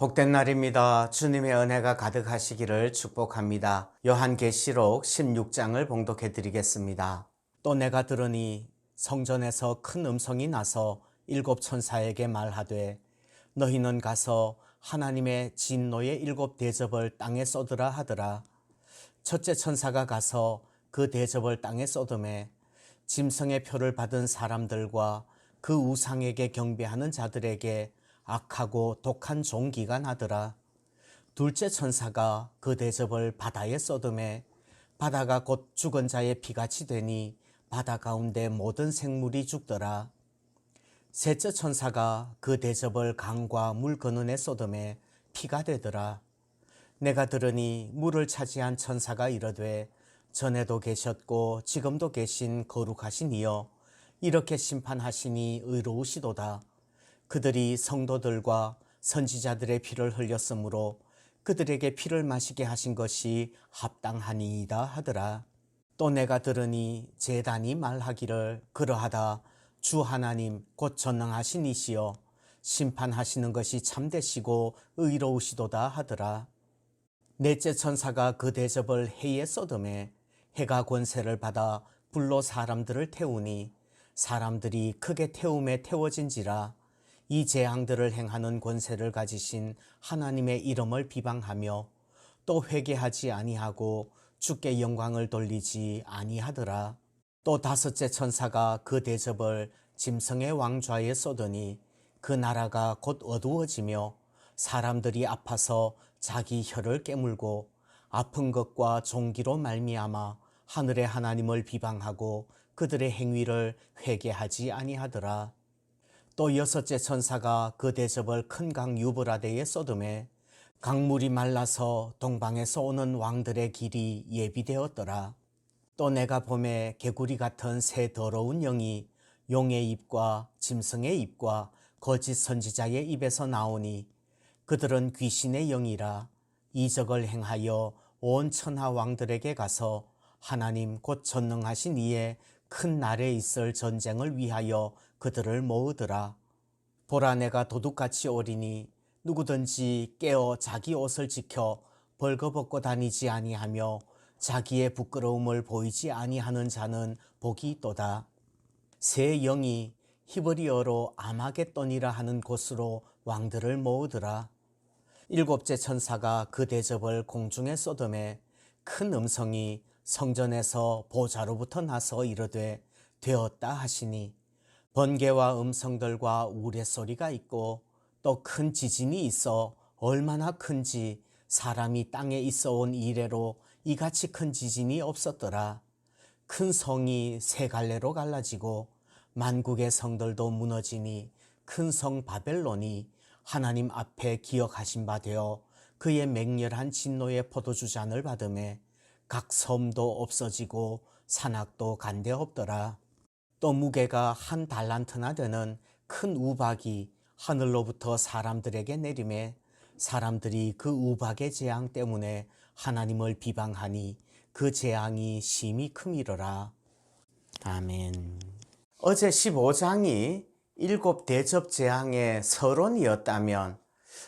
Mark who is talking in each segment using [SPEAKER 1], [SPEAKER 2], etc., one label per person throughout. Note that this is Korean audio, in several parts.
[SPEAKER 1] 복된 날입니다. 주님의 은혜가 가득하시기를 축복합니다. 요한계시록 16장을 봉독해 드리겠습니다. 또 내가 들으니 성전에서 큰 음성이 나서 일곱 천사에게 말하되 너희는 가서 하나님의 진노의 일곱 대접을 땅에 쏟으라 하더라. 첫째 천사가 가서 그 대접을 땅에 쏟음에 짐승의 표를 받은 사람들과 그 우상에게 경배하는 자들에게 악하고 독한 종기가 나더라. 둘째 천사가 그 대접을 바다에 쏟음에 바다가 곧 죽은 자의 피같이 되니 바다 가운데 모든 생물이 죽더라. 셋째 천사가 그 대접을 강과 물 근원에 쏟음에 피가 되더라. 내가 들으니 물을 차지한 천사가 이르되 전에도 계셨고 지금도 계신 거룩하신 이여 이렇게 심판하시니 의로우시도다. 그들이 성도들과 선지자들의 피를 흘렸으므로 그들에게 피를 마시게 하신 것이 합당하니이다 하더라. 또 내가 들으니 제단이 말하기를 그러하다 주 하나님 곧 전능하신 이시여 심판하시는 것이 참되시고 의로우시도다 하더라. 넷째 천사가 그 대접을 해에 쏟음에 해가 권세를 받아 불로 사람들을 태우니 사람들이 크게 태움에 태워진지라. 이 재앙들을 행하는 권세를 가지신 하나님의 이름을 비방하며 또 회개하지 아니하고 주께 영광을 돌리지 아니하더라. 또 다섯째 천사가 그 대접을 짐승의 왕좌에 쏟으니 그 나라가 곧 어두워지며 사람들이 아파서 자기 혀를 깨물고 아픈 것과 종기로 말미암아 하늘의 하나님을 비방하고 그들의 행위를 회개하지 아니하더라. 또 여섯째 천사가 그 대접을 큰 강 유브라데에 쏟음에 강물이 말라서 동방에서 오는 왕들의 길이 예비되었더라. 또 내가 보매 개구리 같은 새 더러운 영이 용의 입과 짐승의 입과 거짓 선지자의 입에서 나오니 그들은 귀신의 영이라. 이적을 행하여 온 천하 왕들에게 가서 하나님 곧 전능하신 이의 큰 날에 있을 전쟁을 위하여 그들을 모으더라. 보라 내가 도둑같이 오리니 누구든지 깨어 자기 옷을 지켜 벌거벗고 다니지 아니하며 자기의 부끄러움을 보이지 아니하는 자는 복이 있도다. 새 영이 히브리어로 아마겟돈이라 하는 곳으로 왕들을 모으더라. 일곱째 천사가 그 대접을 공중에 쏟음에 큰 음성이 성전에서 보좌로부터 나서 이르되 되었다 하시니 번개와 음성들과 우레소리가 있고 또 큰 지진이 있어 얼마나 큰지 사람이 땅에 있어 온 이래로 이같이 큰 지진이 없었더라. 큰 성이 세 갈래로 갈라지고 만국의 성들도 무너지니 큰 성 바벨론이 하나님 앞에 기억하신 바 되어 그의 맹렬한 진노의 포도주 잔을 받음에 각 섬도 없어지고 산악도 간데 없더라. 또 무게가 한 달란트나 되는 큰 우박이 하늘로부터 사람들에게 내림에 사람들이 그 우박의 재앙 때문에 하나님을 비방하니 그 재앙이 심히 큼이러라. 아멘. 어제 15장이 일곱 대접 재앙의 서론이었다면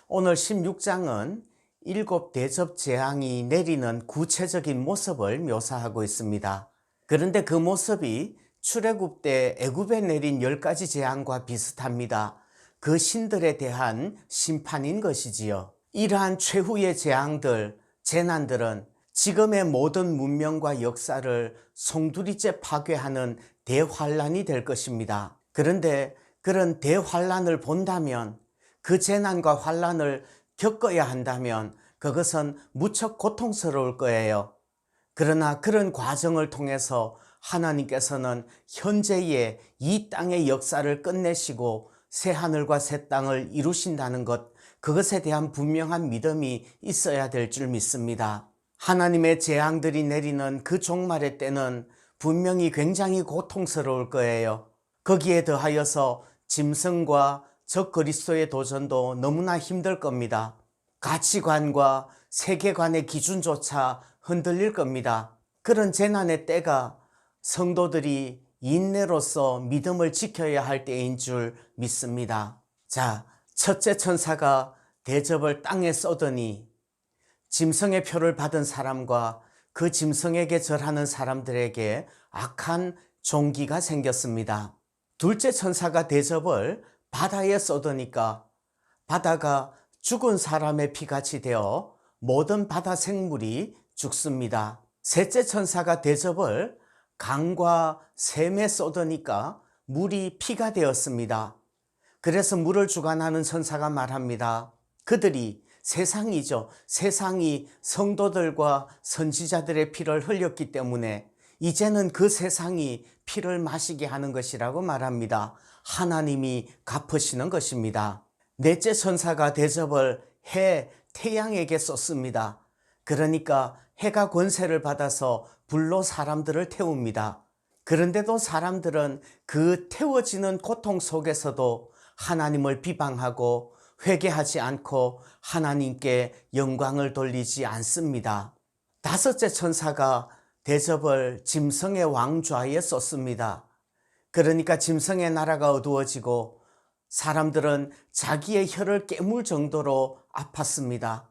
[SPEAKER 1] 오늘 16장은 일곱 대접 재앙이 내리는 구체적인 모습을 묘사하고 있습니다. 그런데 그 모습이 출애굽 때 애굽에 내린 10가지 재앙과 비슷합니다. 그 신들에 대한 심판인 것이지요. 이러한 최후의 재앙들, 재난들은 지금의 모든 문명과 역사를 송두리째 파괴하는 대환란이 될 것입니다. 그런데 그런 대환란을 본다면, 그 재난과 환란을 겪어야 한다면 그것은 무척 고통스러울 거예요. 그러나 그런 과정을 통해서 하나님께서는 현재의 이 땅의 역사를 끝내시고 새 하늘과 새 땅을 이루신다는 것, 그것에 대한 분명한 믿음이 있어야 될 줄 믿습니다. 하나님의 재앙들이 내리는 그 종말의 때는 분명히 굉장히 고통스러울 거예요. 거기에 더하여서 짐승과 적 그리스도의 도전도 너무나 힘들 겁니다. 가치관과 세계관의 기준조차 흔들릴 겁니다. 그런 재난의 때가 성도들이 인내로서 믿음을 지켜야 할 때인 줄 믿습니다. 자, 첫째 천사가 대접을 땅에 쏟으니 짐승의 표를 받은 사람과 그 짐승에게 절하는 사람들에게 악한 종기가 생겼습니다. 둘째 천사가 대접을 바다에 쏟으니까 바다가 죽은 사람의 피같이 되어 모든 바다 생물이 죽습니다. 셋째 천사가 대접을 강과 샘에 쏟으니까 물이 피가 되었습니다. 그래서 물을 주관하는 천사가 말합니다. 그들이 세상이죠. 세상이 성도들과 선지자들의 피를 흘렸기 때문에 이제는 그 세상이 피를 마시게 하는 것이라고 말합니다. 하나님이 갚으시는 것입니다. 넷째 천사가 대접을 해, 태양에게 쏟습니다. 그러니까 해가 권세를 받아서 불로 사람들을 태웁니다. 그런데도 사람들은 그 태워지는 고통 속에서도 하나님을 비방하고 회개하지 않고 하나님께 영광을 돌리지 않습니다. 다섯째 천사가 대접을 짐승의 왕좌에 쏟습니다. 그러니까 짐승의 나라가 어두워지고 사람들은 자기의 혀를 깨물 정도로 아팠습니다.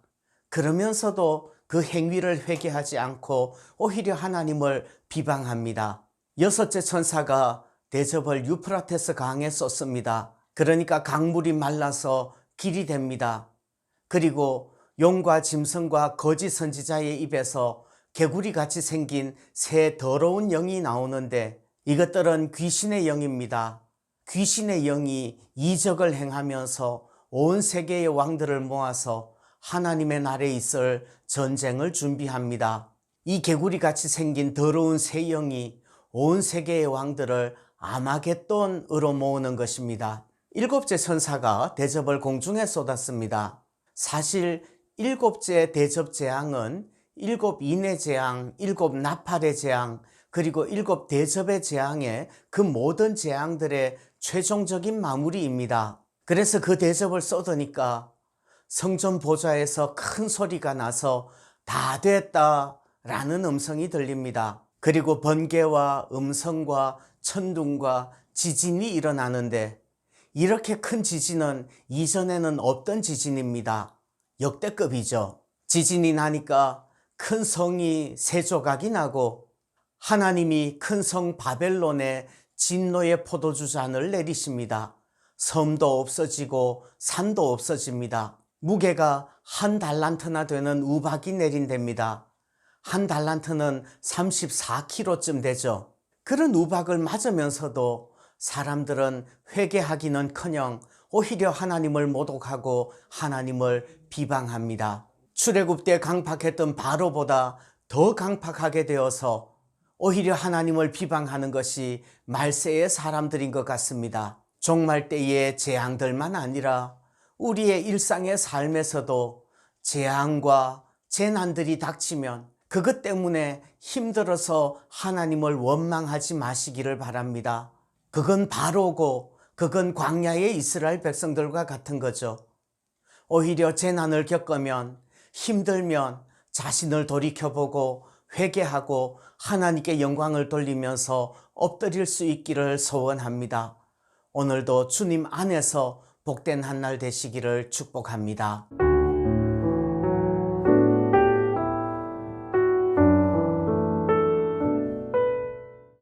[SPEAKER 1] 그러면서도 그 행위를 회개하지 않고 오히려 하나님을 비방합니다. 여섯째 천사가 대접을 유프라테스 강에 쏟습니다. 그러니까 강물이 말라서 길이 됩니다. 그리고 용과 짐승과 거짓 선지자의 입에서 개구리같이 생긴 새 더러운 영이 나오는데 이것들은 귀신의 영입니다. 귀신의 영이 이적을 행하면서 온 세계의 왕들을 모아서 하나님의 날에 있을 전쟁을 준비합니다. 이 개구리같이 생긴 더러운 새 영이 온 세계의 왕들을 아마겟돈으로 모으는 것입니다. 일곱째 천사가 대접을 공중에 쏟았습니다. 사실 일곱째 대접 재앙은 일곱 인의 재앙, 일곱 나팔의 재앙, 그리고 일곱 대접의 재앙의 그 모든 재앙들의 최종적인 마무리입니다. 그래서 그 대접을 쏟으니까 성전 보좌에서 큰 소리가 나서 다 됐다 라는 음성이 들립니다. 그리고 번개와 음성과 천둥과 지진이 일어나는데 이렇게 큰 지진은 이전에는 없던 지진입니다. 역대급이죠. 지진이 나니까 큰 성이 세 조각이 나고 하나님이 큰 성 바벨론에 진노의 포도주 잔을 내리십니다. 섬도 없어지고 산도 없어집니다. 무게가 한 달란트나 되는 우박이 내린답니다. 한 달란트는 34kg쯤 되죠. 그런 우박을 맞으면서도 사람들은 회개하기는커녕 오히려 하나님을 모독하고 하나님을 비방합니다. 출애굽 때 강팍했던 바로보다 더 강팍하게 되어서 오히려 하나님을 비방하는 것이 말세의 사람들인 것 같습니다. 종말 때의 재앙들만 아니라 우리의 일상의 삶에서도 재앙과 재난들이 닥치면 그것 때문에 힘들어서 하나님을 원망하지 마시기를 바랍니다. 그건 바로고 그건 광야의 이스라엘 백성들과 같은 거죠. 오히려 재난을 겪으면 힘들면 자신을 돌이켜보고 회개하고 하나님께 영광을 돌리면서 엎드릴 수 있기를 소원합니다. 오늘도 주님 안에서 복된 한 날 되시기를 축복합니다.